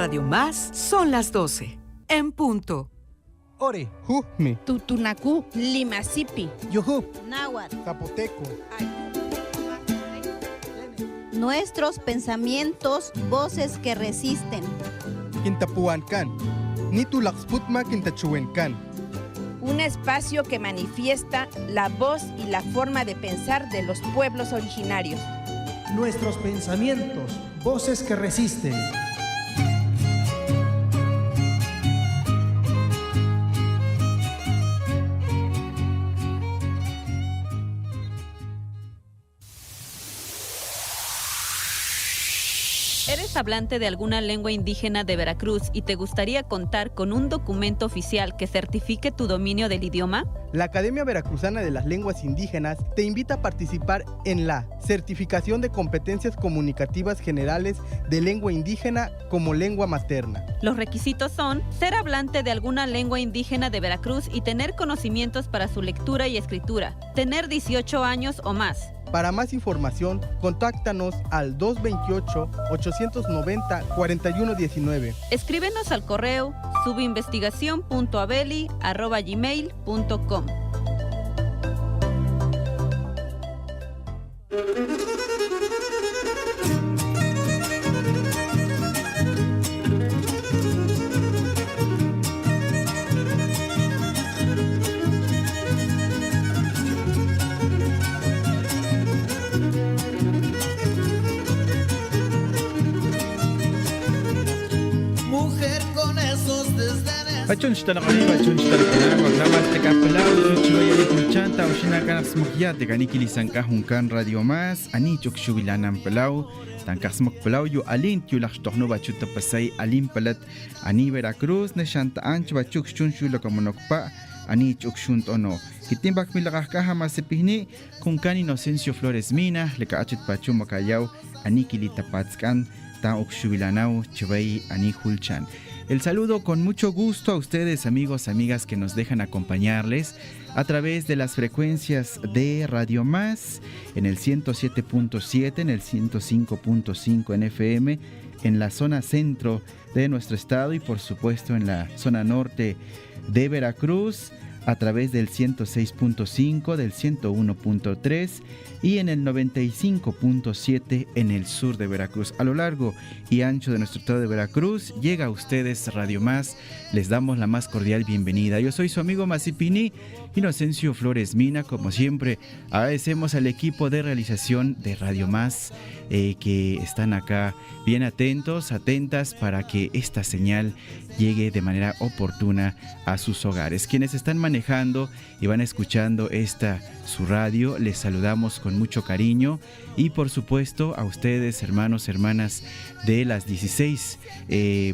Radio Más son las 12. En punto. Ore, Jujme, Tutunacú, Limasipi, Yujú, Náhuatl, Zapoteco. Nuestros pensamientos, voces que resisten. Quintapuancan, Nitulaxputma Quintachuencan. un espacio que manifiesta la voz y la forma de pensar de los pueblos originarios. Nuestros pensamientos, voces que resisten. ¿Eres hablante de alguna lengua indígena de Veracruz y te gustaría contar con un documento oficial que certifique tu dominio del idioma? La Academia Veracruzana de las Lenguas Indígenas te invita a participar en la Certificación de Competencias Comunicativas Generales de Lengua Indígena como lengua materna. Los requisitos son ser hablante de alguna lengua indígena de Veracruz y tener conocimientos para su lectura y escritura, tener 18 años o más. Para más información, contáctanos al 228-890-4119. Escríbenos al correo subinvestigacion.abeli@gmail.com. Pachunchta naqani pachunchta rikunan waqlamas tekapelaw chuchuyali kunchanta ushinakan smukyate kanikili sanka junkan Radio Más ani chukshubilanan pelaw tankasmok pelaw yu alin tiulaxtohno bachuta pasay alin palat ani Veracruz ne shanta anch bachuk chunshu lokomonokpa ani chukshuntono kitimbak milakajkaja masipihni kunkan Inocencio Flores Mina lekaachit pachu makayaw ani kilitapatzkan ta ukshubilanaw chubay ani hulchan. El saludo con mucho gusto a ustedes, amigos, amigas que nos dejan acompañarles a través de las frecuencias de Radio Más en el 107.7, en el 105.5 en FM, en la zona centro de nuestro estado y por supuesto en la zona norte de Veracruz a través del 106.5, del 101.3 y en el 95.7 en el sur de Veracruz. A lo largo y ancho de nuestro estado de Veracruz llega a ustedes Radio Más. Les damos la más cordial bienvenida. Yo soy su amigo Masipini, Inocencio Flores Mina. Como siempre, agradecemos al equipo de realización de Radio Más que están acá bien atentas para que esta señal llegue de manera oportuna a sus hogares. Quienes están manejando y van escuchando su radio, les saludamos con mucho cariño y por supuesto a ustedes, hermanos, hermanas de las 16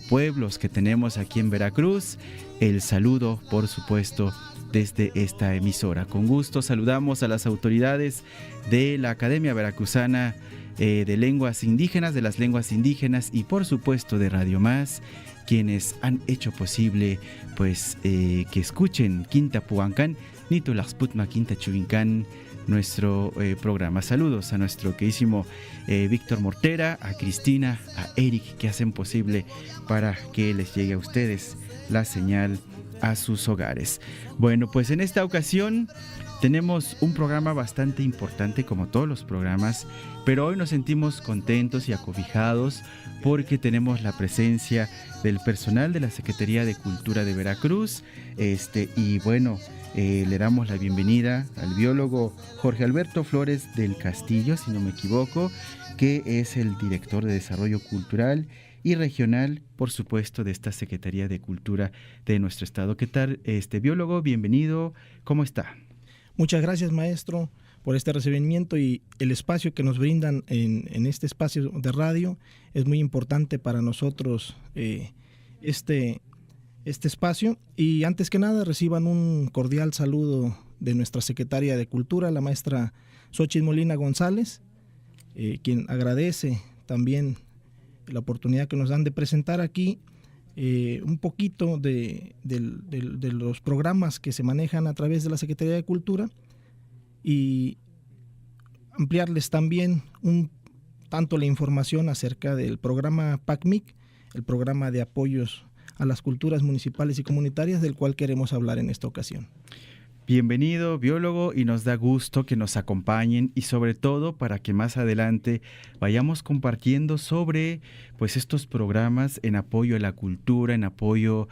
pueblos que tenemos aquí en Veracruz, el saludo por supuesto desde esta emisora. Con gusto saludamos a las autoridades de la Academia Veracruzana de Lenguas Indígenas, de las Lenguas Indígenas y por supuesto de Radio Más, quienes han hecho posible que escuchen Quintapuancan, Nitulaxputma Quintachuvincan, nuestro programa. Saludos a nuestro queridísimo Víctor Mortera, a Cristina, a Eric, que hacen posible para que les llegue a ustedes la señal a sus hogares. Bueno, pues en esta ocasión tenemos un programa bastante importante como todos los programas, pero hoy nos sentimos contentos y acobijados porque tenemos la presencia del personal de la Secretaría de Cultura de Veracruz y bueno, le damos la bienvenida al biólogo Jorge Alberto Flores del Castillo, si no me equivoco, que es el director de Desarrollo Cultural y Regional, por supuesto, de esta Secretaría de Cultura de nuestro estado. ¿Qué tal, biólogo? Bienvenido, ¿cómo está? Muchas gracias, maestro, por este recibimiento y el espacio que nos brindan en este espacio de radio. Es muy importante para nosotros este espacio. Y antes que nada, reciban un cordial saludo de nuestra secretaria de Cultura, la maestra Xochitl Molina González, quien agradece también la oportunidad que nos dan de presentar aquí un poquito de los programas que se manejan a través de la Secretaría de Cultura y ampliarles también tanto la información acerca del programa PACMIC, el programa de apoyos a las culturas municipales y comunitarias, del cual queremos hablar en esta ocasión. Bienvenido, biólogo, y nos da gusto que nos acompañen y sobre todo para que más adelante vayamos compartiendo sobre pues estos programas en apoyo a la cultura, en apoyo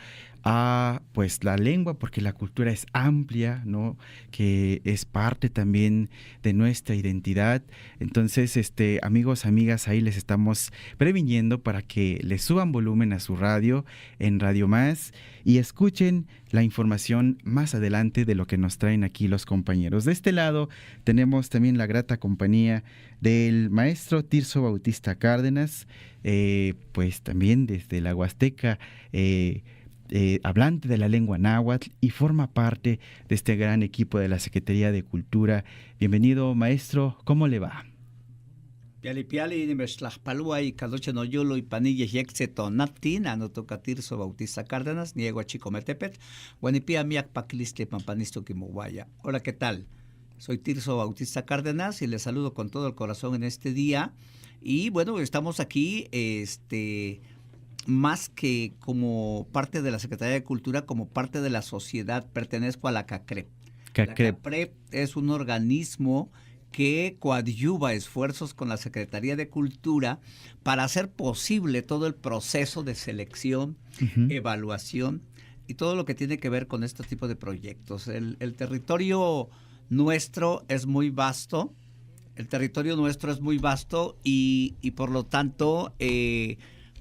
a pues la lengua, porque la cultura es amplia, ¿no? Que es parte también de nuestra identidad. Entonces, amigos, amigas, ahí les estamos previniendo para que le suban volumen a su radio en Radio Más y escuchen la información más adelante de lo que nos traen aquí los compañeros. De este lado tenemos también la grata compañía del maestro Tirso Bautista Cárdenas, pues también desde la Huasteca, hablante de la lengua náhuatl y forma parte de este gran equipo de la Secretaría de Cultura. Bienvenido, maestro, ¿cómo le va? Piali nimextlajpalua y cadoche noyolo y panille yexeto natina no toca Tirso Bautista Cárdenas, niego a Chicometepet, guanipia miak paquiliste pampanisto quimoguaya. Hola, ¿qué tal? Soy Tirso Bautista Cárdenas y les saludo con todo el corazón en este día. Y bueno, estamos aquí, más que como parte de la Secretaría de Cultura, como parte de la sociedad, pertenezco a la CACREP. La CACREP es un organismo que coadyuva esfuerzos con la Secretaría de Cultura para hacer posible todo el proceso de selección, evaluación y todo lo que tiene que ver con este tipo de proyectos. El territorio nuestro es muy vasto, y por lo tanto,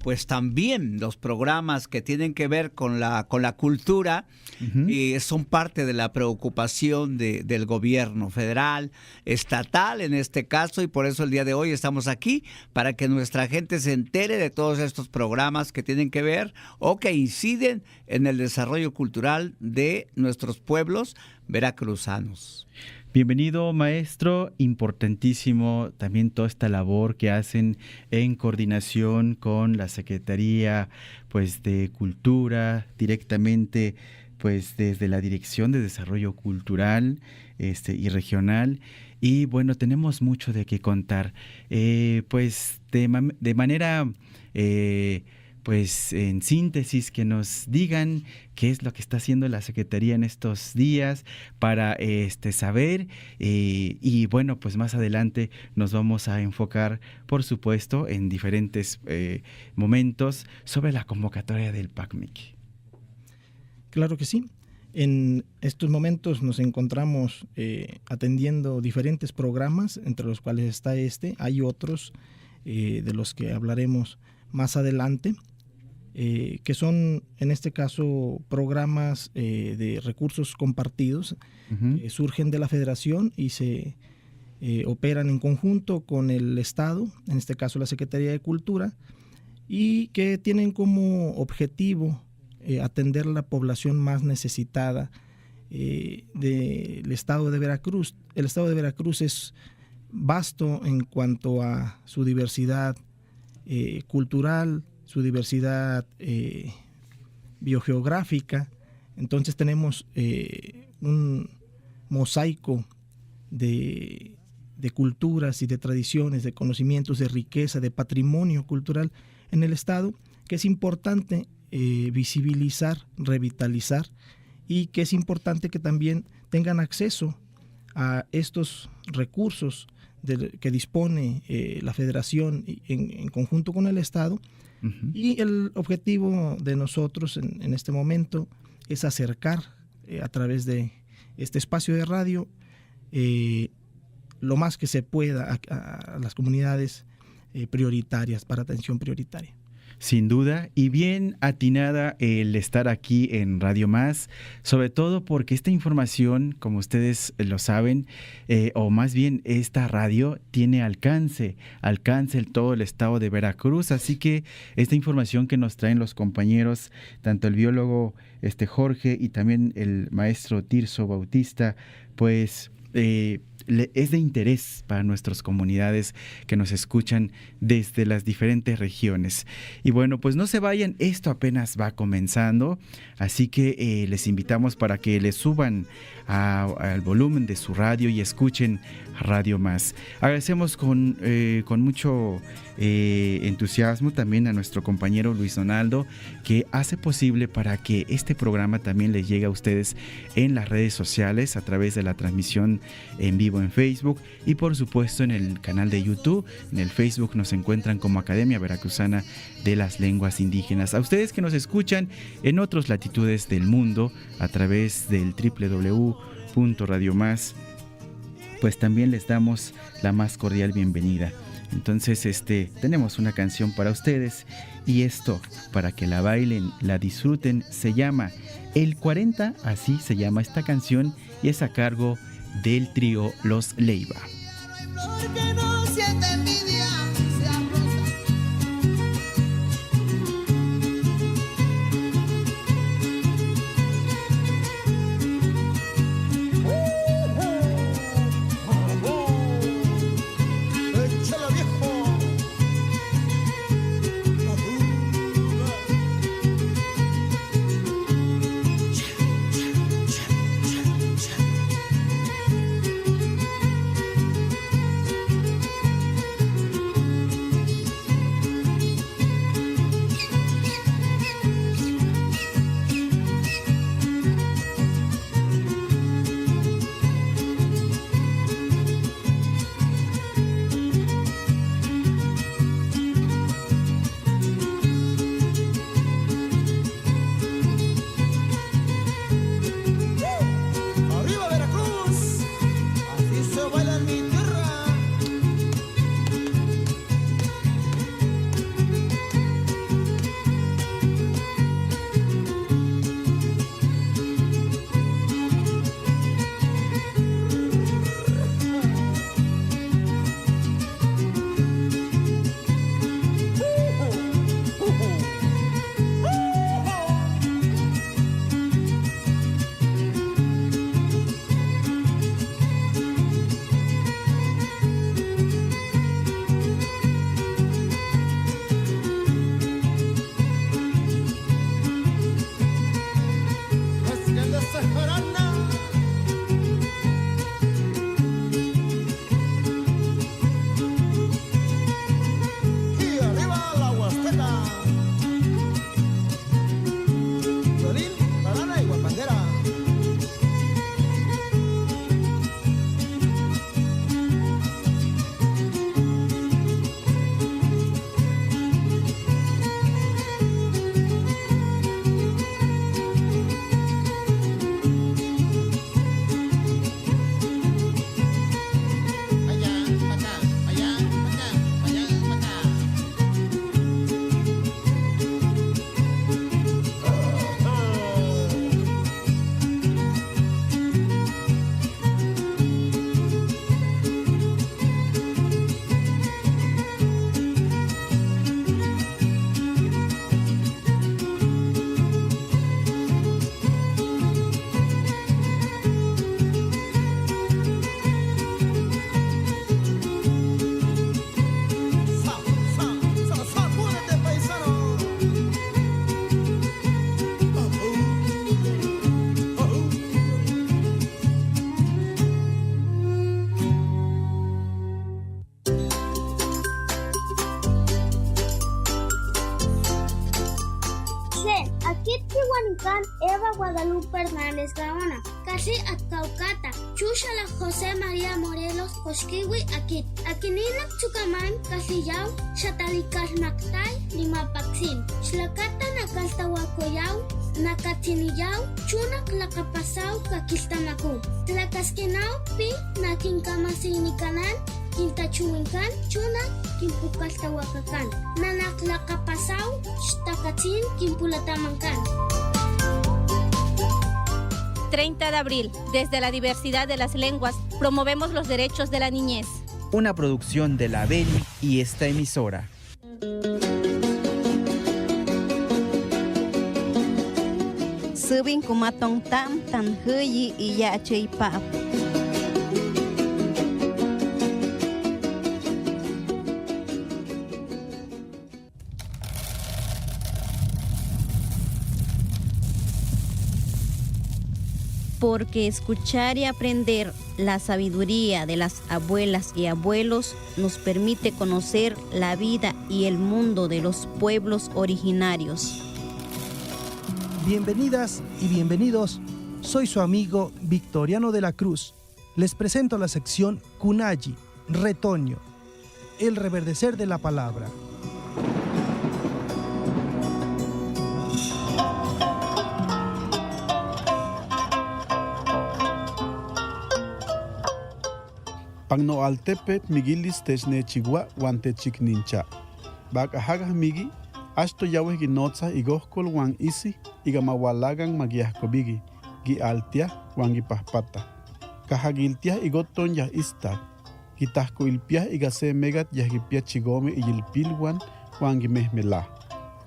pues también los programas que tienen que ver con la cultura son parte de la preocupación del gobierno federal, estatal en este caso, y por eso el día de hoy estamos aquí para que nuestra gente se entere de todos estos programas que tienen que ver o que inciden en el desarrollo cultural de nuestros pueblos veracruzanos. Bienvenido, maestro. Importantísimo también toda esta labor que hacen en coordinación con la Secretaría pues de Cultura, directamente pues desde la Dirección de Desarrollo Cultural y Regional. Y bueno, tenemos mucho de qué contar. Pues de manera pues en síntesis, que nos digan qué es lo que está haciendo la Secretaría en estos días para saber y bueno, pues más adelante nos vamos a enfocar, por supuesto, en diferentes momentos sobre la convocatoria del PACMIC. Claro que sí. En estos momentos nos encontramos atendiendo diferentes programas, entre los cuales está hay otros de los que hablaremos más adelante, que son en este caso programas de recursos compartidos que surgen de la Federación y se operan en conjunto con el Estado, en este caso la Secretaría de Cultura, y que tienen como objetivo atender a la población más necesitada del Estado de Veracruz. El Estado de Veracruz es vasto en cuanto a su diversidad cultural, su diversidad biogeográfica. Entonces tenemos un mosaico de culturas y de tradiciones, de conocimientos, de riqueza, de patrimonio cultural en el Estado, que es importante visibilizar, revitalizar, y que es importante que también tengan acceso a estos recursos que dispone la Federación en conjunto con el Estado. Y el objetivo de nosotros en este momento es acercar a través de este espacio de radio lo más que se pueda a las comunidades prioritarias, para atención prioritaria. Sin duda, y bien atinada el estar aquí en Radio Más, sobre todo porque esta información, como ustedes lo saben, o más bien esta radio tiene alcance en todo el estado de Veracruz, así que esta información que nos traen los compañeros, tanto el biólogo Jorge y también el maestro Tirso Bautista, pues es de interés para nuestras comunidades que nos escuchan desde las diferentes regiones. Y bueno, pues no se vayan, esto apenas va comenzando, así que les invitamos para que le suban al volumen de su radio y escuchen Radio Más. Agradecemos con mucho entusiasmo también a nuestro compañero Luis Donaldo, que hace posible para que este programa también les llegue a ustedes en las redes sociales a través de la transmisión en vivo en Facebook y por supuesto en el canal de YouTube. En el Facebook nos encuentran como Academia Veracruzana de las Lenguas Indígenas. A ustedes que nos escuchan en otras latitudes del mundo a través del www.radiomás, pues también les damos la más cordial bienvenida. Entonces tenemos una canción para ustedes y esto, para que la bailen, la disfruten, se llama El 40, así se llama esta canción y es a cargo del trío Los Leiva. Eva Guadalupe Hernández Gaona, Casi Atcaucata, Chushala José María Morelos, Cosquiwi Akit, Akinina Chucaman, Casillao, Chatalikas Mactay, Lima Paxin, Shlakata Nakaltawakoyao, Nakatiniyao, Chunak Lakapasao, Kakistamaku, Tlakaskinao, Pi, Nakinkamasinikananan, Kintachuinkan, Chunak, Kimpukaltawakakan, Nanaklakapasao, Shtakatin, Kimpulatamankan. 30 de abril, desde la diversidad de las lenguas, promovemos los derechos de la niñez. Una producción de la Beni y esta emisora. Subin kumatong tam tan huyi y ya pap. porque escuchar y aprender la sabiduría de las abuelas y abuelos nos permite conocer la vida y el mundo de los pueblos originarios. Bienvenidas y bienvenidos, soy su amigo Victoriano de la Cruz. Les presento la sección Kunayi, Retoño, el reverdecer de la palabra. Pagno altepet migilis techne chigua wante chiknincha. Bak ahaga migi, asto yawe ginotza igohkol wan isi igamawalagan magiahkobigi, gi altia wan gipahpata. Kahagiltia igoton yah istak, gitahko ilpia igase megat yahgipia chigome iyilpilwan wan gimehmela.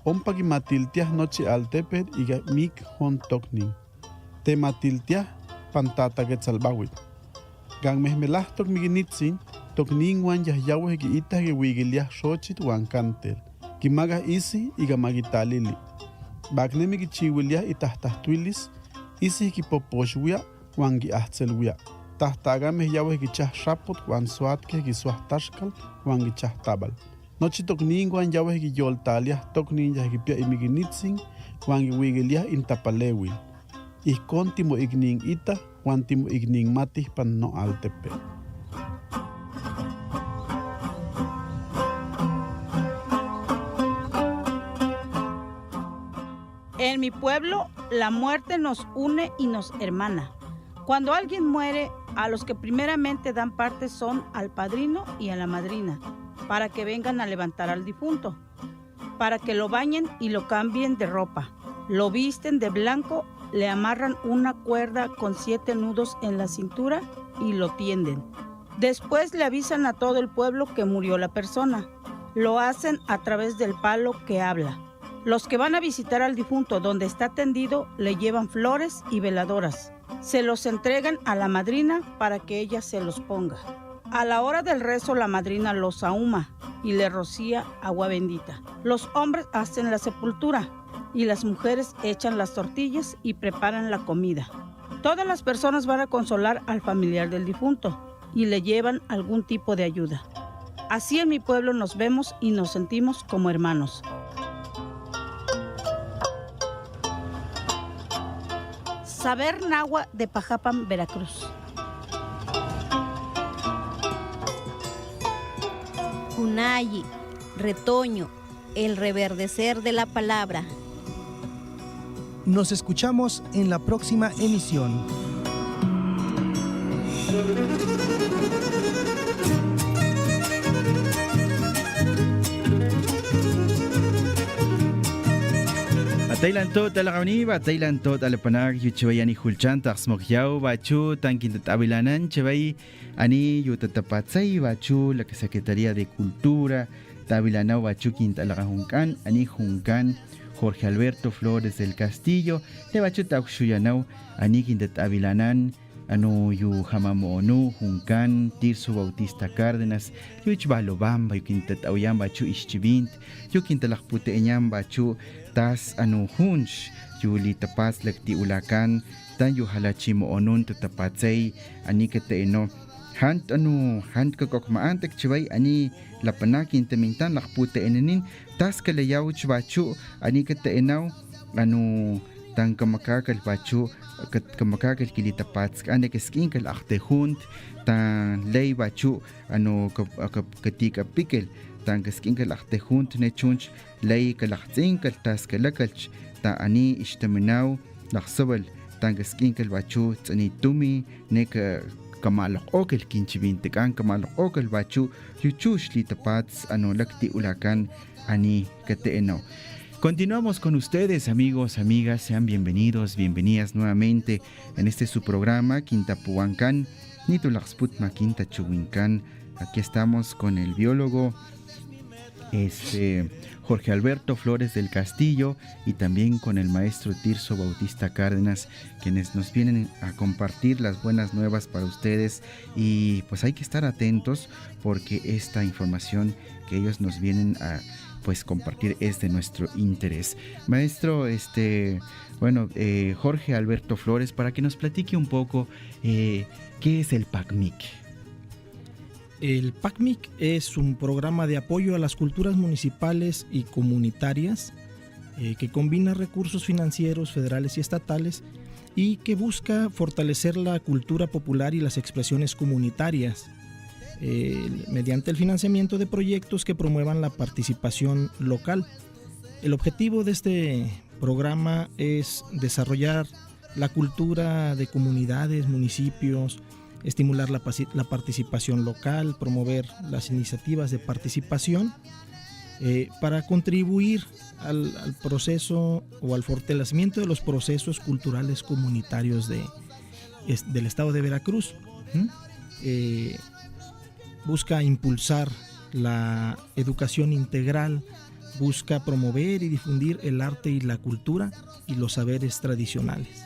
Ompa gimatiltia nochi altepet iga mik hon toknin. Te matiltia pantata getsalbawit. Gang mehmelah tok miginitsin, tok ningwan yahyawe gi itah ge wigiliah xochit wan kantel. Gimaga isi iga magitalili. Bagne migichiwiliah itahtahtuilis, isi gipoposhwia wan gi ahtselwia. Tahtaga mehyawe gi chah shapot wan suatke gi suahtashkal wan gi chah tabal. Nochi tok ningwan yawe gi yoltaliah tok nin yahgipia imiginitsin wan gi wigiliah intapalewil. Ihkon timo igning ita wan timo igning matih pan no altepe. En mi pueblo, la muerte nos une y nos hermana. Cuando alguien muere, a los que primeramente dan parte son al padrino y a la madrina, para que vengan a levantar al difunto, para que lo bañen y lo cambien de ropa. Lo visten de blanco, le amarran una cuerda con 7 nudos en la cintura y lo tienden. Después le avisan a todo el pueblo que murió la persona. Lo hacen a través del palo que habla. Los que van a visitar al difunto donde está tendido le llevan flores y veladoras. Se los entregan a la madrina para que ella se los ponga. A la hora del rezo la madrina los ahuma y le rocía agua bendita. Los hombres hacen la sepultura y las mujeres echan las tortillas y preparan la comida. Todas las personas van a consolar al familiar del difunto y le llevan algún tipo de ayuda. Así en mi pueblo nos vemos y nos sentimos como hermanos. Saber náhuatl de Pajapan, Veracruz. Kunayi, retoño, el reverdecer de la palabra. Nos escuchamos en la próxima emisión. Thailand tot alaqawni ba Thailand tot alapanag yuchawayani hulchan taxmokyao bachu tanquintat abilanan chavay ani yutatapatsay bachu la Secretaría de Cultura tabilanao bachu quintalaqahunkan ani junkan Jorge Alberto Flores del Castillo le bachu tauxuyanao ani quintat abilanan anu yu hamamoonu junkan Tirso Bautista Cárdenas yuch balobamba yu quintat awyam bachu ischibint yu quintalaqpute eñam bachu tas anu hunch yu litapas lakti ulakan tan yu halachimo onun tutapatsay ani kete eno hant kakokmaan tekchibay ani lapanakin tamintan lakpute enenin tas kalayaw chbachu ani kete enaw anu tan kamakakal bachu kamakakal kilitapats ane keskin kal aktehunt tan lay bachu anu katika pikel tan keskin kal aktehunt ne chunch lay kalaktzin kal tas kalakalch ta ani ishtaminaw laksabal tan keskin kal bachu tsani tumi ne kamalok okel kinchibintekan kamalok okel bachu yuchush litapats anu lakti ulakan ani kateeno. Continuamos con ustedes, amigos, amigas, sean bienvenidos, bienvenidas nuevamente en este su programa Quintapuancan, Nitulaxputma Quintachuhuincan. Aquí estamos con el biólogo Jorge Alberto Flores del Castillo y también con el maestro Tirso Bautista Cárdenas, quienes nos vienen a compartir las buenas nuevas para ustedes, y pues hay que estar atentos porque esta información que ellos nos vienen a pues compartir es de nuestro interés. Maestro, Jorge Alberto Flores, para que nos platique un poco qué es el PACMIC. El PACMIC es un programa de apoyo a las culturas municipales y comunitarias que combina recursos financieros federales y estatales y que busca fortalecer la cultura popular y las expresiones comunitarias mediante el financiamiento de proyectos que promuevan la participación local. El objetivo de este programa es desarrollar la cultura de comunidades, municipios, estimular la participación local, promover las iniciativas de participación para contribuir al proceso o al fortalecimiento de los procesos culturales comunitarios del estado de Veracruz. Busca impulsar la educación integral, busca promover y difundir el arte y la cultura y los saberes tradicionales.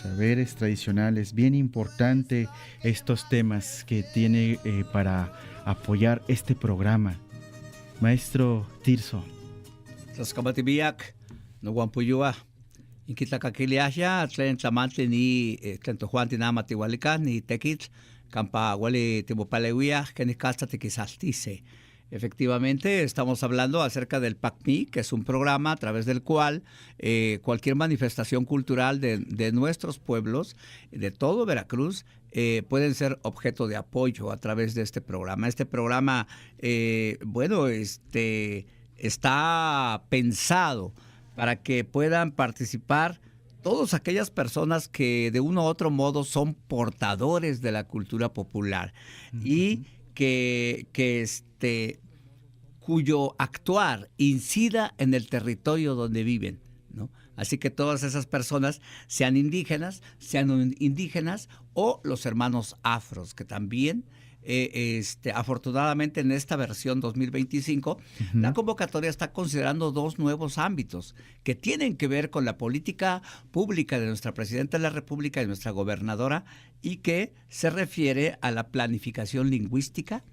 Saberes tradicionales, bien importante estos temas que tiene para apoyar este programa. Maestro Tirso. Tlaxcamatibiac, no guampuyua, inquitla caquiliasya, tlen tlamantli ni tlen tojuan tinamatihualica, ni tequitl, campa huali timopaleuia, que ni casta tiquisaltice. Efectivamente, estamos hablando acerca del PACMIC, que es un programa a través del cual cualquier manifestación cultural de nuestros pueblos, de todo Veracruz, pueden ser objeto de apoyo a través de este programa. Este programa, está pensado para que puedan participar todas aquellas personas que de uno u otro modo son portadores de la cultura popular y cuyo actuar incida en el territorio donde viven, ¿no? Así que todas esas personas, sean indígenas o los hermanos afros, que también, afortunadamente en esta versión 2025, la convocatoria está considerando 2 nuevos ámbitos que tienen que ver con la política pública de nuestra Presidenta de la República y nuestra gobernadora, y que se refiere a la planificación lingüística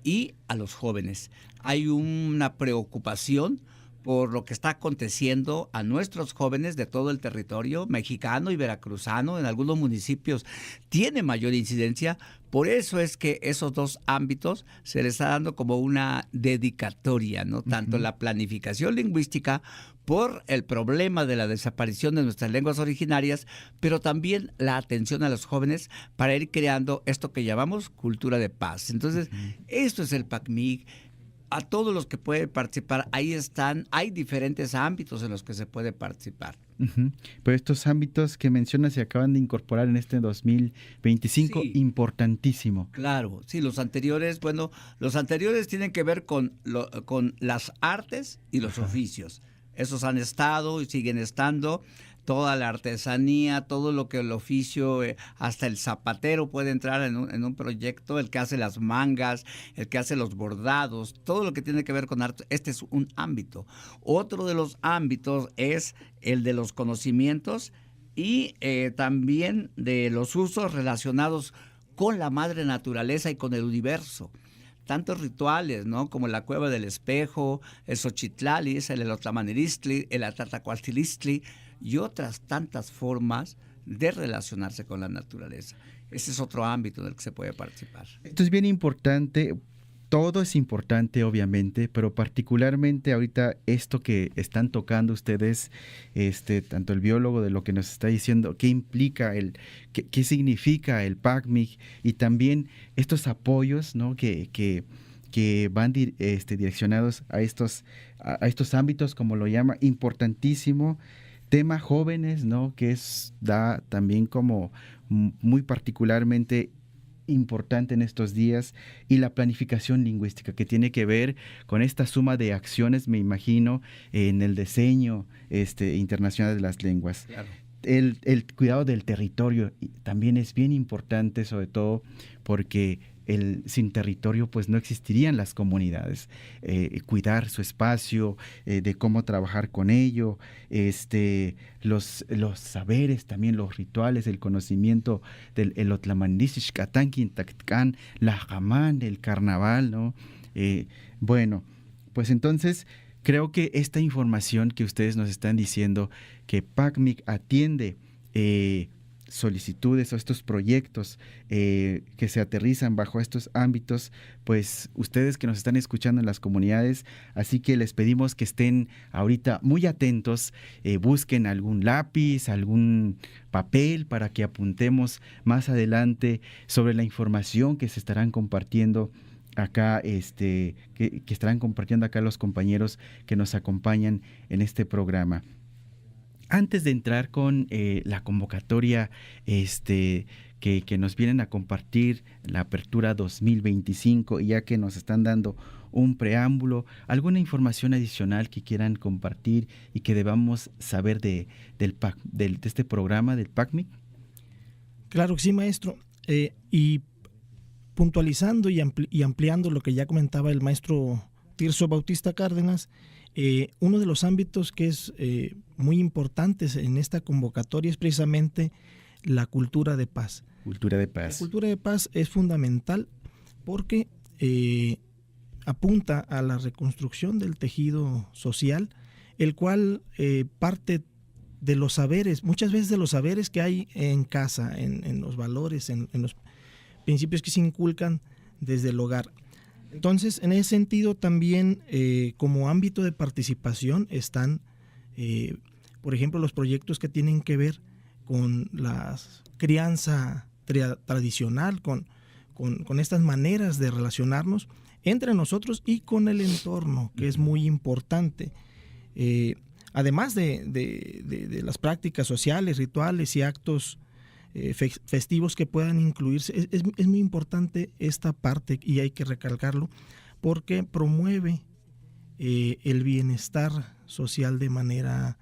y a los jóvenes. Hay una preocupación por lo que está aconteciendo a nuestros jóvenes de todo el territorio mexicano y veracruzano. En algunos municipios tiene mayor incidencia. Por eso es que esos 2 ámbitos se les está dando como una dedicatoria, ¿no? Tanto la planificación lingüística por el problema de la desaparición de nuestras lenguas originarias, pero también la atención a los jóvenes para ir creando esto que llamamos cultura de paz. Entonces, esto es el PACMIC. A todos los que pueden participar, ahí están, hay diferentes ámbitos en los que se puede participar. Pero estos ámbitos que mencionas se acaban de incorporar en este 2025, sí. Importantísimo. Claro, sí, los anteriores tienen que ver con las artes y los oficios. Esos han estado y siguen estando. Toda la artesanía, todo lo que el oficio, hasta el zapatero puede entrar en un proyecto, el que hace las mangas, el que hace los bordados, todo lo que tiene que ver con arte. Este es un ámbito. Otro de los ámbitos es el de los conocimientos y también de los usos relacionados con la madre naturaleza y con el universo. Tantos rituales, ¿no? Como la cueva del espejo, el Xochitlalis, el Elotlamaniristli, el Atatacualtilistli, y otras tantas formas de relacionarse con la naturaleza. Ese es otro ámbito en el que se puede participar. Esto es bien importante. Todo es importante, obviamente, pero particularmente ahorita esto que están tocando ustedes, tanto el biólogo de lo que nos está diciendo, qué implica, qué significa el PACMIC, y también estos apoyos, ¿no? que van direccionados a estos ámbitos, como lo llama, importantísimo. Tema jóvenes, ¿no? Que da también como muy particularmente importante en estos días, y la planificación lingüística, que tiene que ver con esta suma de acciones, me imagino, en el diseño internacional de las lenguas. Claro. El cuidado del territorio también es bien importante, sobre todo porque sin territorio pues no existirían las comunidades. Cuidar su espacio, de cómo trabajar con ello, los saberes también, los rituales, el conocimiento del Elotlamanisish, Catanquin, Tactcan, la Jamán, el carnaval, ¿no? Bueno, Pues entonces creo que esta información que ustedes nos están diciendo, que PACMIC atiende solicitudes o estos proyectos que se aterrizan bajo estos ámbitos, pues ustedes que nos están escuchando en las comunidades, así que les pedimos que estén ahorita muy atentos, busquen algún lápiz, algún papel para que apuntemos más adelante sobre la información que se estarán compartiendo acá, que estarán compartiendo acá los compañeros que nos acompañan en este programa. Antes de entrar con la convocatoria que nos vienen a compartir, la apertura 2025, y ya que nos están dando un preámbulo, ¿alguna información adicional que quieran compartir y que debamos saber de este programa del PACMIC? Claro que sí, maestro. Y puntualizando y ampliando lo que ya comentaba el maestro Tirso Bautista Cárdenas, uno de los ámbitos que es muy importantes en esta convocatoria es precisamente la cultura de paz. Cultura de paz. La cultura de paz es fundamental porque apunta a la reconstrucción del tejido social, el cual parte de los saberes, muchas veces de los saberes que hay en casa, en los valores, en los principios que se inculcan desde el hogar. Entonces, en ese sentido también como ámbito de participación están, por ejemplo, los proyectos que tienen que ver con la crianza tradicional, con estas maneras de relacionarnos entre nosotros y con el entorno, que es muy importante. Además de las prácticas sociales, rituales y actos festivos que puedan incluirse, es muy importante esta parte y hay que recalcarlo porque promueve el bienestar social de manera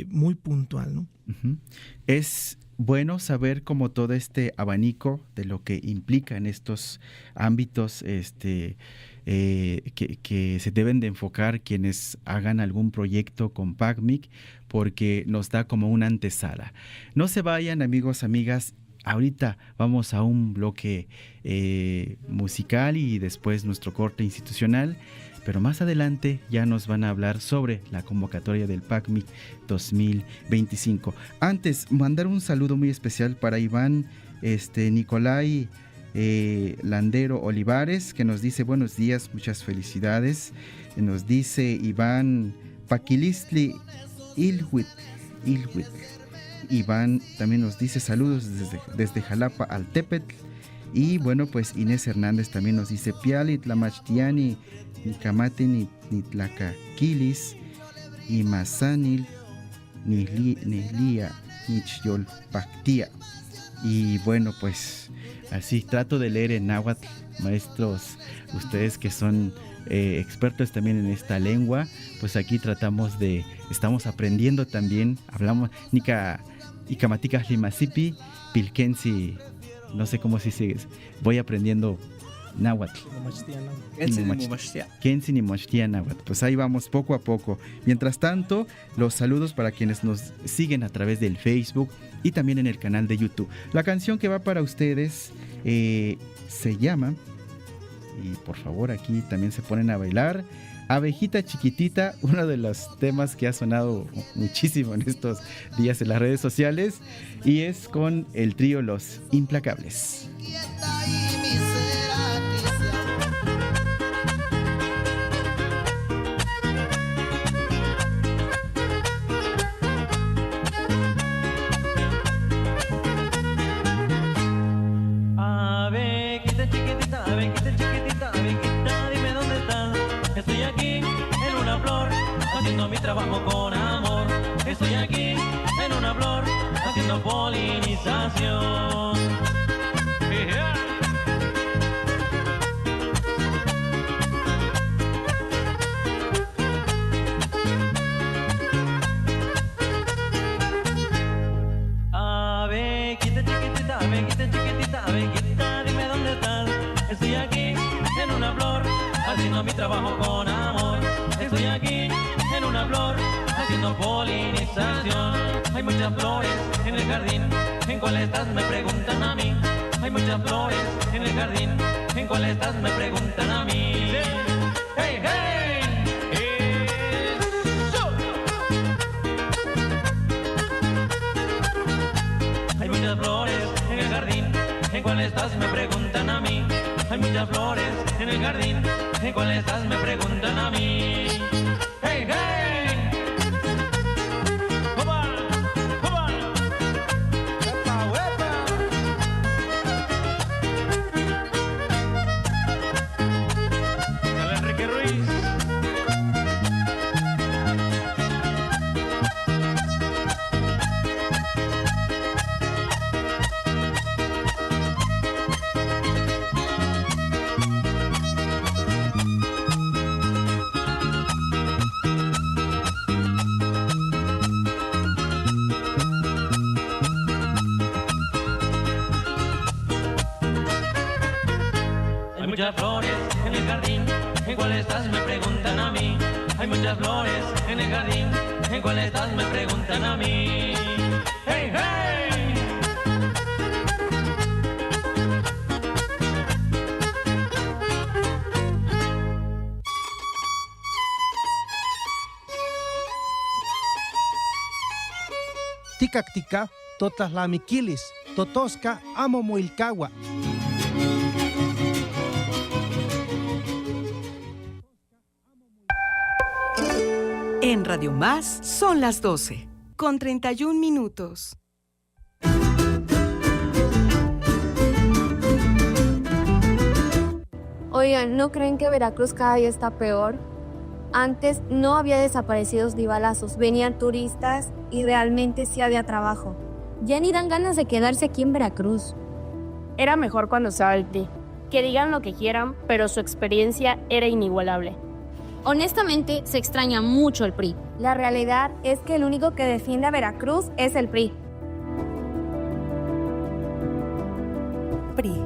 muy puntual, ¿no? Uh-huh. Es bueno saber como todo este abanico de lo que implica en estos ámbitos que se deben de enfocar quienes hagan algún proyecto con PACMIC, porque nos da como una antesala. No se vayan, amigos, amigas. Ahorita vamos a un bloque musical y después nuestro corte institucional, pero más adelante ya nos van a hablar sobre la convocatoria del PACMIC 2025. Antes, mandar un saludo muy especial para Iván Nicolai Landero Olivares, que nos dice buenos días, muchas felicidades. Nos dice Iván Paquilistli Ilhuit. Iván también nos dice saludos desde Jalapa al Tepetl. Y bueno, pues Inés Hernández también nos dice Piali, Tlamachtiani, Nicamate, Nitlacaquilis, y Mazanil, Nihlia, Nichyol Pactia. Y bueno, pues así trato de leer en náhuatl, maestros, ustedes que son expertos también en esta lengua, pues aquí estamos aprendiendo también, hablamos, Nicamaticas Limasipi, Pilkensi, no sé cómo se sigue, voy aprendiendo náhuatl. Kensi ni Mochtia náhuatl. Pues ahí vamos poco a poco. Mientras tanto, los saludos para quienes nos siguen a través del Facebook y también en el canal de YouTube. La canción que va para ustedes se llama, y por favor aquí también se ponen a bailar, Abejita Chiquitita, uno de los temas que ha sonado muchísimo en estos días en las redes sociales, y es con el trío Los Implacables. Abejita chiquitita, dime dónde estás. Estoy aquí en una flor, haciendo mi trabajo con amor. Estoy aquí en una flor, haciendo polinización. Yeah. Abejita chiquitita, dime dónde estás. Estoy aquí en una flor, haciendo mi trabajo con amor. Estoy aquí en una flor, haciendo polinización. Hay muchas flores en el jardín, ¿en cuál estás? Me preguntan a mí. Hay muchas flores en el jardín, ¿en cuál estás? Me preguntan a mí. estás? Me preguntan a mí. Hay muchas flores en el jardín. ¿En cuál estás? Me preguntan a mí. ¡Hey, hey! ¡Opa! ¡Opa! ¡Huepa, huepa! Dale, Enrique Ruiz. Hay muchas flores en el jardín, ¿en cuál estás? Me preguntan a mí. Hay muchas flores en el jardín, ¿en cuál estás? Me preguntan a mí. ¡Hey, hey! Ticactica, totaslamiquilis, totosca, amo moilcagua. En Radio Más son las 12, con 31 minutos. Oigan, ¿no creen que Veracruz cada día está peor? Antes no había desaparecidos ni balazos, venían turistas y realmente sí había trabajo. Ya ni dan ganas de quedarse aquí en Veracruz. Era mejor cuando estaba el PRI. Que digan lo que quieran, pero su experiencia era inigualable. Honestamente, se extraña mucho el PRI. La realidad es que el único que defiende a Veracruz es el PRI. PRI.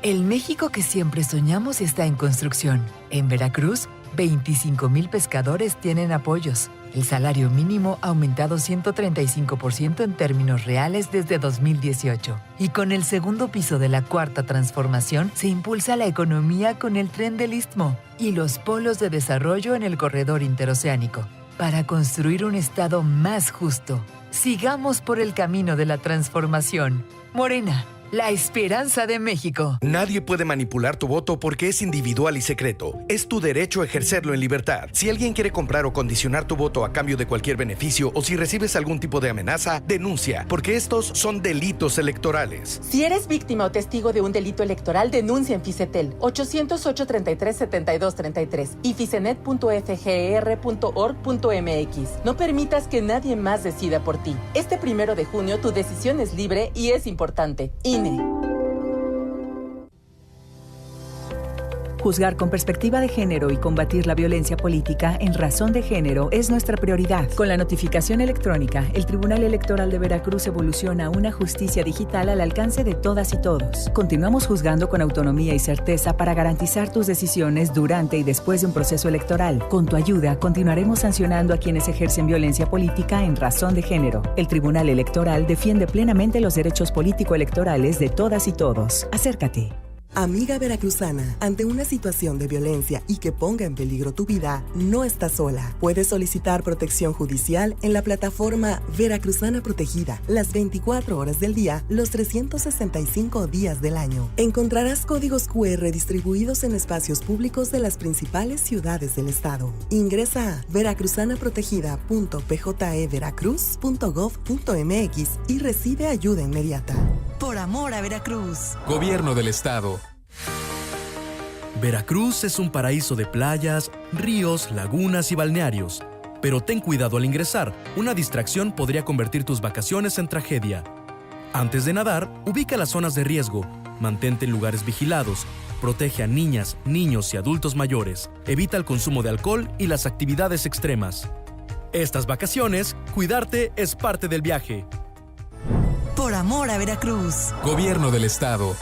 El México que siempre soñamos está en construcción. En Veracruz, 25,000 pescadores tienen apoyos. El salario mínimo ha aumentado 135% en términos reales desde 2018. Y con el segundo piso de la Cuarta Transformación, se impulsa la economía con el Tren del Istmo y los polos de desarrollo en el corredor interoceánico. Para construir un Estado más justo, sigamos por el camino de la transformación. Morena, la esperanza de México. Nadie puede manipular tu voto porque es individual y secreto. Es tu derecho ejercerlo en libertad. Si alguien quiere comprar o condicionar tu voto a cambio de cualquier beneficio o si recibes algún tipo de amenaza, denuncia, porque estos son delitos electorales. Si eres víctima o testigo de un delito electoral, denuncia en Ficetel 800-833-7233 y ficenet.fger.org.mx. No permitas que nadie más decida por ti. Este 1 de junio tu decisión es libre y es importante. Juzgar con perspectiva de género y combatir la violencia política en razón de género es nuestra prioridad. Con la notificación electrónica, el Tribunal Electoral de Veracruz evoluciona a una justicia digital al alcance de todas y todos. Continuamos juzgando con autonomía y certeza para garantizar tus decisiones durante y después de un proceso electoral. Con tu ayuda, continuaremos sancionando a quienes ejercen violencia política en razón de género. El Tribunal Electoral defiende plenamente los derechos político-electorales de todas y todos. Acércate. Amiga veracruzana, ante una situación de violencia y que ponga en peligro tu vida, no estás sola. Puedes solicitar protección judicial en la plataforma Veracruzana Protegida, las 24 horas del día, los 365 días del año. Encontrarás códigos QR distribuidos en espacios públicos de las principales ciudades del estado. Ingresa a veracruzanaprotegida.pjeveracruz.gov.mx y recibe ayuda inmediata. Por amor a Veracruz. Gobierno del Estado. Veracruz es un paraíso de playas, ríos, lagunas y balnearios. Pero ten cuidado al ingresar. Una distracción podría convertir tus vacaciones en tragedia. Antes de nadar, ubica las zonas de riesgo. Mantente en lugares vigilados. Protege a niñas, niños y adultos mayores. Evita el consumo de alcohol y las actividades extremas. Estas vacaciones, cuidarte es parte del viaje. Por amor a Veracruz. Gobierno del Estado.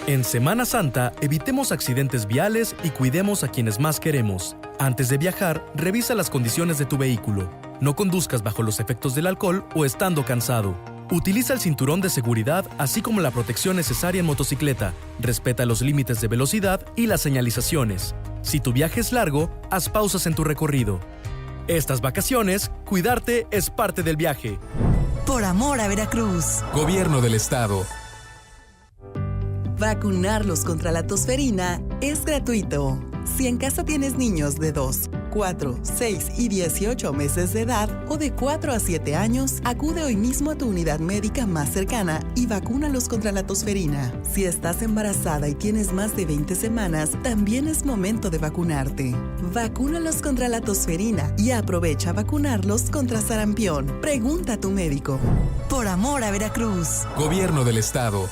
En Semana Santa, evitemos accidentes viales y cuidemos a quienes más queremos. Antes de viajar, revisa las condiciones de tu vehículo. No conduzcas bajo los efectos del alcohol o estando cansado. Utiliza el cinturón de seguridad, así como la protección necesaria en motocicleta. Respeta los límites de velocidad y las señalizaciones. Si tu viaje es largo, haz pausas en tu recorrido. Estas vacaciones, cuidarte es parte del viaje. Por amor a Veracruz. Gobierno del Estado. Vacunarlos contra la tosferina es gratuito. Si en casa tienes niños de 2, 4, 6 y 18 meses de edad o de 4 a 7 años, acude hoy mismo a tu unidad médica más cercana y vacúnalos contra la tosferina. Si estás embarazada y tienes más de 20 semanas, también es momento de vacunarte. Vacúnalos contra la tosferina y aprovecha a vacunarlos contra sarampión. Pregunta a tu médico. Por amor a Veracruz. Gobierno del Estado.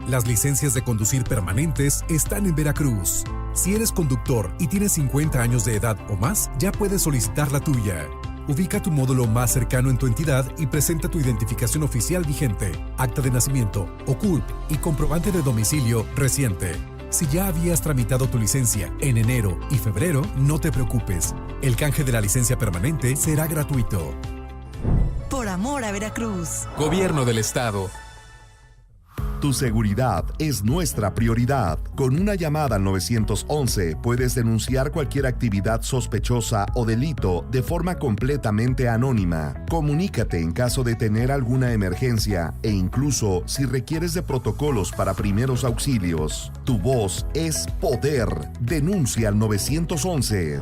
Las licencias de conducir permanentes están en Veracruz. Si eres conductor y tienes 50 años de edad o más, ya puedes solicitar la tuya. Ubica tu módulo más cercano en tu entidad y presenta tu identificación oficial vigente, acta de nacimiento, OCURP y comprobante de domicilio reciente. Si ya habías tramitado tu licencia en enero y febrero, no te preocupes. El canje de la licencia permanente será gratuito. Por amor a Veracruz. Gobierno del Estado. Tu seguridad es nuestra prioridad. Con una llamada al 911 puedes denunciar cualquier actividad sospechosa o delito de forma completamente anónima. Comunícate en caso de tener alguna emergencia e incluso si requieres de protocolos para primeros auxilios. Tu voz es poder. Denuncia al 911.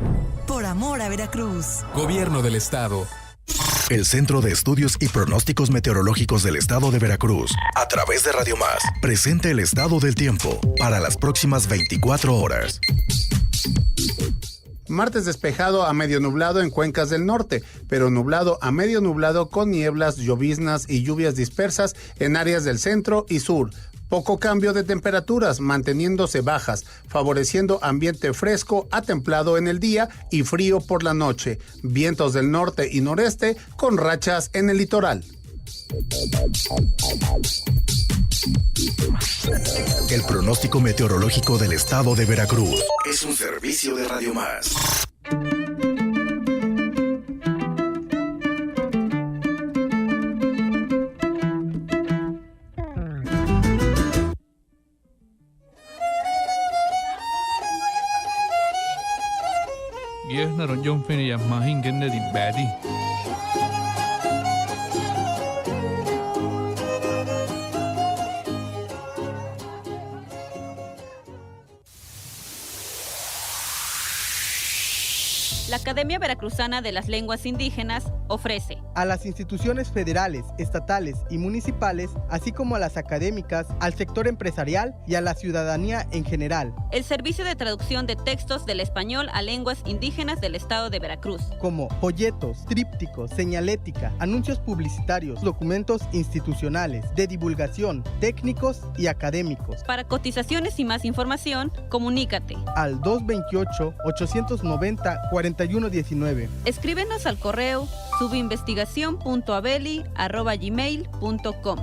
Por amor a Veracruz. Gobierno del Estado. El Centro de Estudios y Pronósticos Meteorológicos del Estado de Veracruz, a través de Radio Más, presenta el estado del tiempo para las próximas 24 horas. Martes despejado a medio nublado en cuencas del norte, pero nublado a medio nublado con nieblas, lloviznas y lluvias dispersas en áreas del centro y sur. Poco cambio de temperaturas, manteniéndose bajas, favoreciendo ambiente fresco a templado en el día y frío por la noche. Vientos del norte y noreste con rachas en el litoral. El pronóstico meteorológico del Estado de Veracruz es un servicio de Radio Más. La Academia Veracruzana de las Lenguas Indígenas ofrece a las instituciones federales, estatales y municipales, así como a las académicas, al sector empresarial y a la ciudadanía en general, el servicio de traducción de textos del español a lenguas indígenas del estado de Veracruz, como folletos, trípticos, señalética, anuncios publicitarios, documentos institucionales, de divulgación, técnicos y académicos. Para cotizaciones y más información, comunícate al 228-890-4119. Escríbenos al correo subinvestigacion.abeli@gmail.com.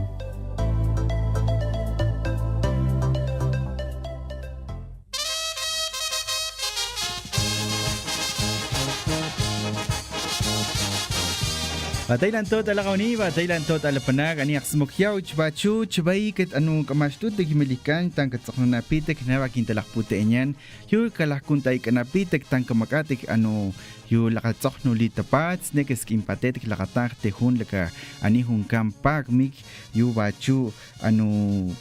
Batailan tot alagauni, batailan tot alapanag, ani aksmokyaw, chbachu, chbaiket anu kamastut de kimilikan, tan katsaknunapitek, nabakintalakpute enyan, yu kalakkuntay kanapitek, tan kamakatik anu yu lakatsoknu litapats, nekes kimpatetik lakatak tehun laka anihun kampagmik, yu bachu anu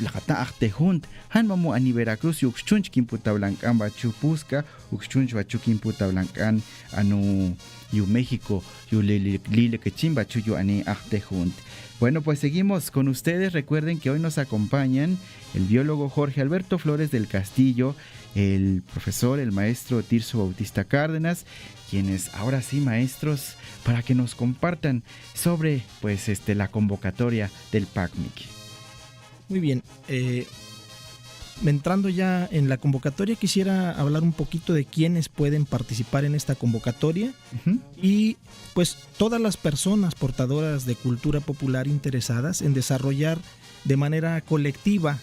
lakataak tehun, han mamu ani Veracruz, yu xchunch kimputawlankan bachu Pusca, uxchunch bachu kimputawlankan anu yu México, yu lile que chimba chuyo ani ajtejunt. Bueno, pues seguimos con ustedes. Recuerden que hoy nos acompañan el biólogo Jorge Alberto Flores del Castillo, el profesor, el maestro Tirso Bautista Cárdenas, quienes ahora sí, maestros, para que nos compartan sobre pues la convocatoria del PACMIC. Muy bien, entrando ya en la convocatoria, quisiera hablar un poquito de quiénes pueden participar en esta convocatoria. Y pues todas las personas portadoras de cultura popular interesadas en desarrollar de manera colectiva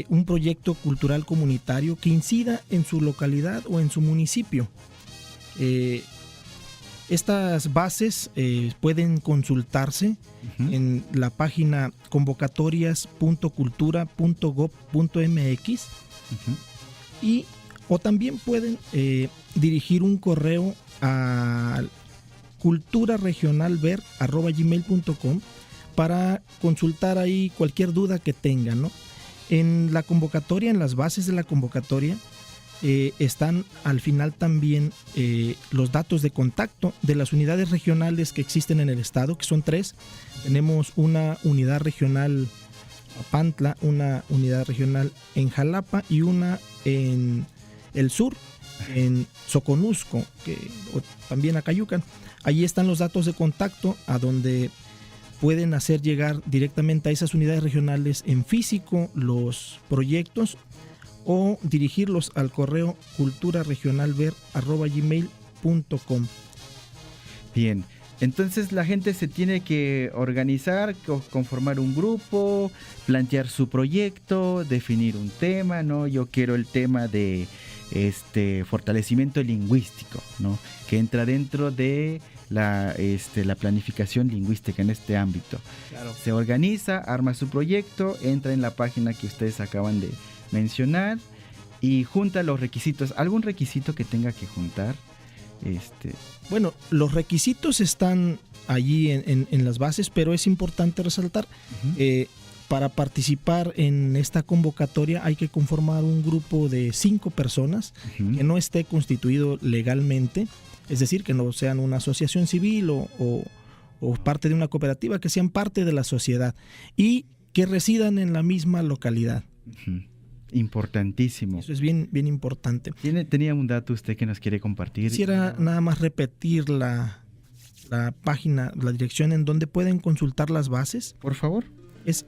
un proyecto cultural comunitario que incida en su localidad o en su municipio. Estas bases pueden consultarse en la página convocatorias.cultura.gov.mx o también pueden dirigir un correo al culturaregionalver@gmail.com para consultar ahí cualquier duda que tengan, ¿no? En la convocatoria, en las bases de la convocatoria, están al final también los datos de contacto de las unidades regionales que existen en el estado, que son 3. Tenemos una unidad regional Papantla, una unidad regional en Jalapa y una en el sur, en Soconusco, o también Acayucan. Allí están los datos de contacto a donde pueden hacer llegar directamente a esas unidades regionales en físico los proyectos o dirigirlos al correo culturaregionalver@gmail.com. Bien, entonces la gente se tiene que organizar, conformar un grupo, plantear su proyecto, definir un tema, ¿no? Yo quiero el tema de fortalecimiento lingüístico, ¿no? Que entra dentro de la planificación lingüística en este ámbito. Claro. Se organiza, arma su proyecto, entra en la página que ustedes acaban de mencionar y junta los requisitos. ¿Algún requisito que tenga que juntar? Bueno, los requisitos están allí en las bases, pero es importante resaltar, para participar en esta convocatoria hay que conformar un grupo de 5 personas que no esté constituido legalmente, es decir, que no sean una asociación civil o parte de una cooperativa, que sean parte de la sociedad y que residan en la misma localidad. Importantísimo. Eso es bien importante. ¿Tenía un dato usted que nos quiere compartir? Quisiera nada más repetir la página, la dirección en donde pueden consultar las bases. Por favor. Es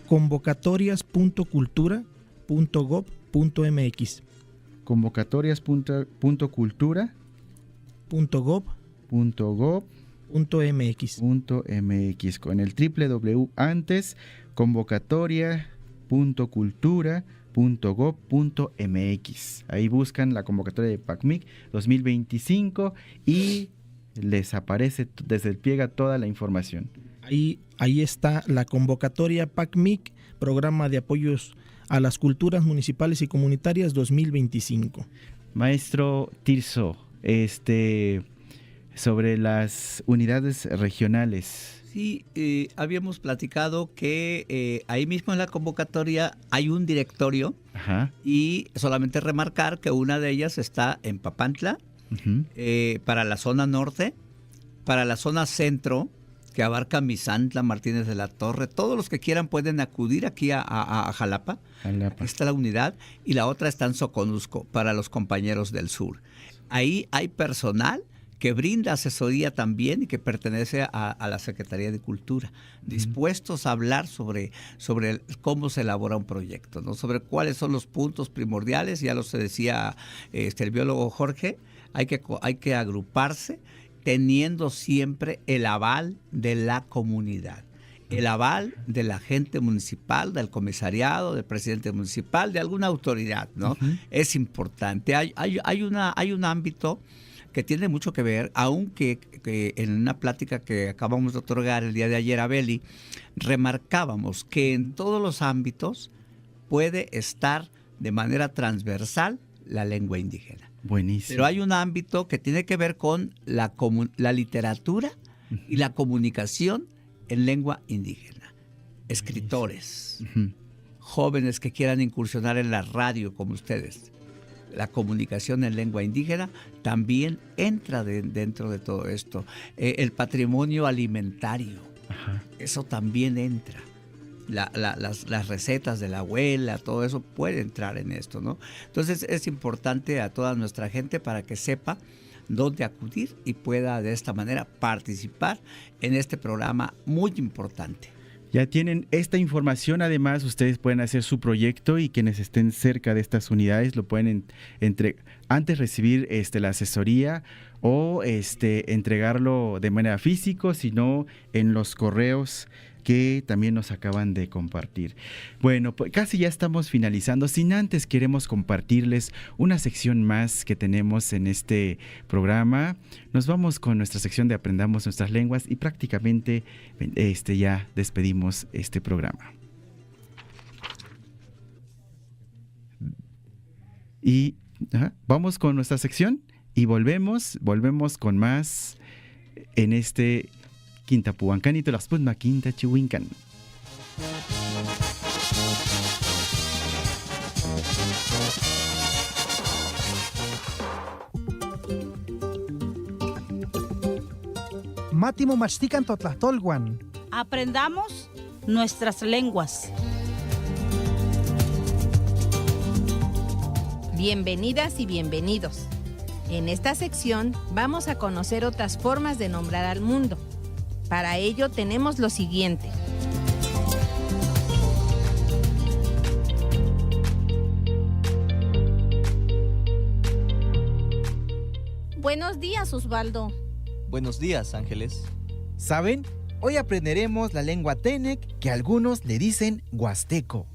convocatorias.cultura.gov.mx. convocatorias.cultura.gov.mx. Con el www antes, convocatoria.cultura.gov.mx. Ahí buscan la convocatoria de PACMIC 2025 y les aparece despliega toda la información. Ahí está la convocatoria PACMIC, Programa de Apoyos a las Culturas Municipales y Comunitarias 2025. Maestro Tirso, sobre las unidades regionales. Sí, habíamos platicado que ahí mismo en la convocatoria hay un directorio. Ajá. Y solamente remarcar que una de ellas está en Papantla, para la zona norte, para la zona centro, que abarca Misantla, Martínez de la Torre. Todos los que quieran pueden acudir aquí a Jalapa. Aquí está la unidad. Y la otra está en Soconusco, para los compañeros del sur. Ahí hay personal que brinda asesoría también y que pertenece a la Secretaría de Cultura, dispuestos a hablar sobre cómo se elabora un proyecto, ¿no? Sobre cuáles son los puntos primordiales. Ya lo se decía el biólogo Jorge, hay que agruparse teniendo siempre el aval de la comunidad, el aval de la gente municipal, del comisariado, del presidente municipal, de alguna autoridad, ¿no? Es importante. Hay un ámbito que tiene mucho que ver, aunque en una plática que acabamos de otorgar el día de ayer a Beli, remarcábamos que en todos los ámbitos puede estar de manera transversal la lengua indígena. Buenísimo. Pero hay un ámbito que tiene que ver con la literatura y la comunicación en lengua indígena. Escritores, jóvenes que quieran incursionar en la radio como ustedes. La comunicación en lengua indígena también entra dentro de todo esto. El patrimonio alimentario, eso también entra. Las recetas de la abuela, todo eso puede entrar en esto, ¿no? Entonces es importante a toda nuestra gente para que sepa dónde acudir y pueda de esta manera participar en este programa muy importante. Ya tienen esta información, además ustedes pueden hacer su proyecto y quienes estén cerca de estas unidades lo pueden antes recibir la asesoría o entregarlo de manera física, sino en los correos que también nos acaban de compartir. Bueno, pues casi ya estamos finalizando. Sin antes queremos compartirles una sección más que tenemos en este programa. Nos vamos con nuestra sección de Aprendamos Nuestras Lenguas y prácticamente ya despedimos este programa. Y vamos con nuestra sección y volvemos con más en este Quinta Puancanito, las Putma Quinta Chihuincan. Mátimo Machtican Totlahtolwan. Aprendamos nuestras lenguas. Bienvenidas y bienvenidos. En esta sección vamos a conocer otras formas de nombrar al mundo. Para ello tenemos lo siguiente. Buenos días, Osvaldo. Buenos días, Ángeles. ¿Saben? Hoy aprenderemos la lengua Tenec, que algunos le dicen huasteco.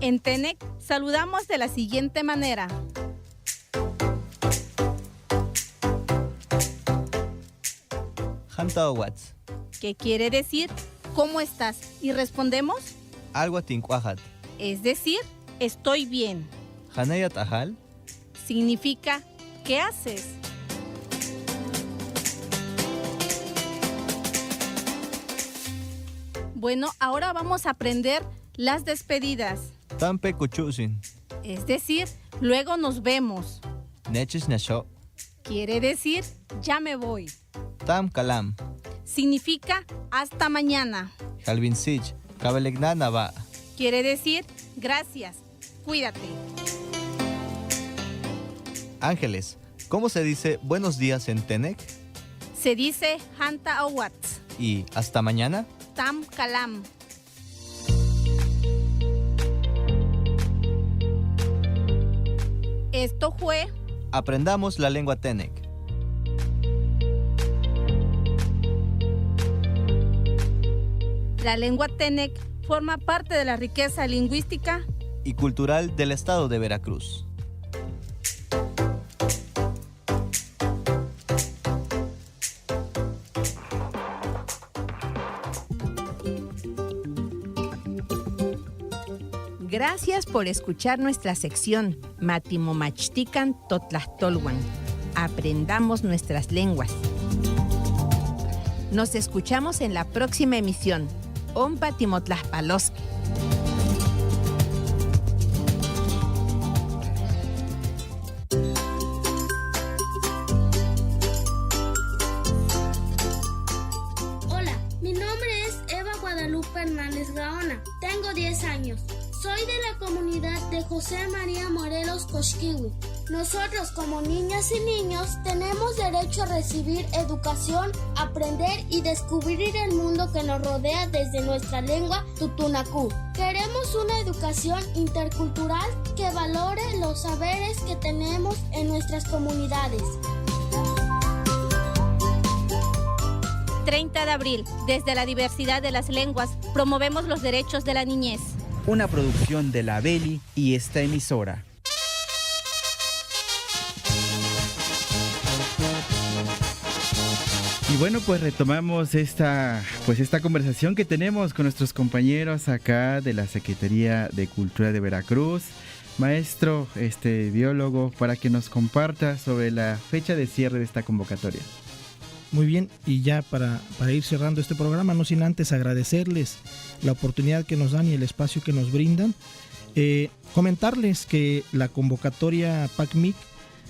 En Tenec saludamos de la siguiente manera. Hantawats. ¿Qué quiere decir? ¿Cómo estás? Y respondemos, Algo tincuajat. es decir, estoy bien. Hanayat ajal. Significa, ¿qué haces? Bueno, ahora vamos a aprender las despedidas. Tampe kuchusin. Es decir, luego nos vemos. Nechis nasho. Quiere decir, ya me voy. Tam kalam. Significa, hasta mañana. Halvin sich. Kabelegnana va. Quiere decir, gracias, cuídate. Ángeles, ¿cómo se dice buenos días en Tenec? Se dice, Hanta Awats, Y hasta mañana. Tam Kalam. Esto fue Aprendamos la lengua Tenec. La lengua Tenec, forma parte de la riqueza lingüística Y cultural del estado de Veracruz. Gracias por escuchar nuestra sección Matimomachtican Totlahtolwan. Aprendamos nuestras lenguas. Nos escuchamos en la próxima emisión. Ompa Timotlaspaloski. Hola, mi nombre es Eva Guadalupe Hernández Gaona. Tengo 10 años. Soy de la comunidad de José María Morelos Coxquihui. Nosotros como niñas y niños tenemos derecho a recibir educación, aprender y descubrir el mundo que nos rodea desde nuestra lengua tutunacú. Queremos una educación intercultural que valore los saberes que tenemos en nuestras comunidades. 30 de abril, desde la diversidad de las lenguas, promovemos los derechos de la niñez. Una producción de la Beli y esta emisora. Y bueno, pues retomamos esta conversación que tenemos con nuestros compañeros acá de la Secretaría de Cultura de Veracruz. Maestro, biólogo, para que nos comparta sobre la fecha de cierre de esta convocatoria. Muy bien, y ya para ir cerrando este programa, no sin antes agradecerles la oportunidad que nos dan y el espacio que nos brindan. Comentarles que la convocatoria PACMIC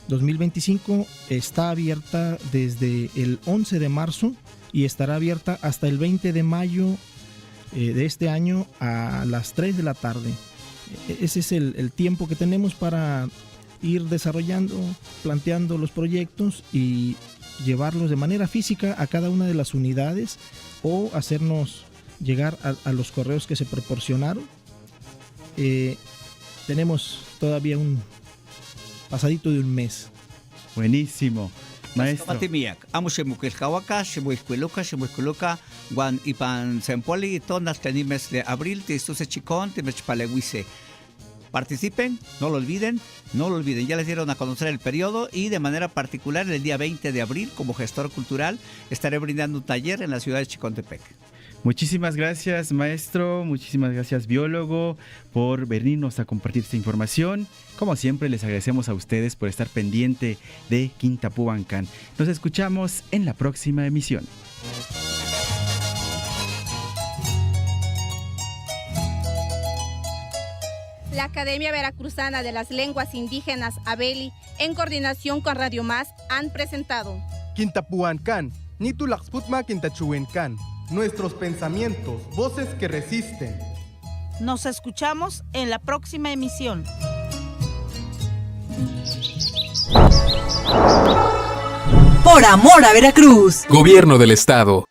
2025 está abierta desde el 11 de marzo y estará abierta hasta el 20 de mayo de este año a las 3 de la tarde. Ese es el tiempo que tenemos para ir desarrollando, planteando los proyectos y llevarlos de manera física a cada una de las unidades o hacernos llegar a los correos que se proporcionaron. Tenemos todavía un pasadito de un mes. Buenísimo. Maestro. Matimiak, amushemukilkawaka, shemuiscuiluca, guan ipan sempoli, tonas tenimes de abril, tistuse chicón, timechpaleguise. Participen, no lo olviden, ya les dieron a conocer el periodo y de manera particular el día 20 de abril como gestor cultural estaré brindando un taller en la ciudad de Chicontepec. Muchísimas gracias, maestro, muchísimas gracias, biólogo, por venirnos a compartir esta información. Como siempre, les agradecemos a ustedes por estar pendiente de Quintapubancan. Nos escuchamos en la próxima emisión. La Academia Veracruzana de las Lenguas Indígenas, ABELI, en coordinación con Radio Más, han presentado Quintapubancan, Nitulaxputma Quintachuencan. Nuestros pensamientos, voces que resisten. Nos escuchamos en la próxima emisión. Por amor a Veracruz. Gobierno del Estado.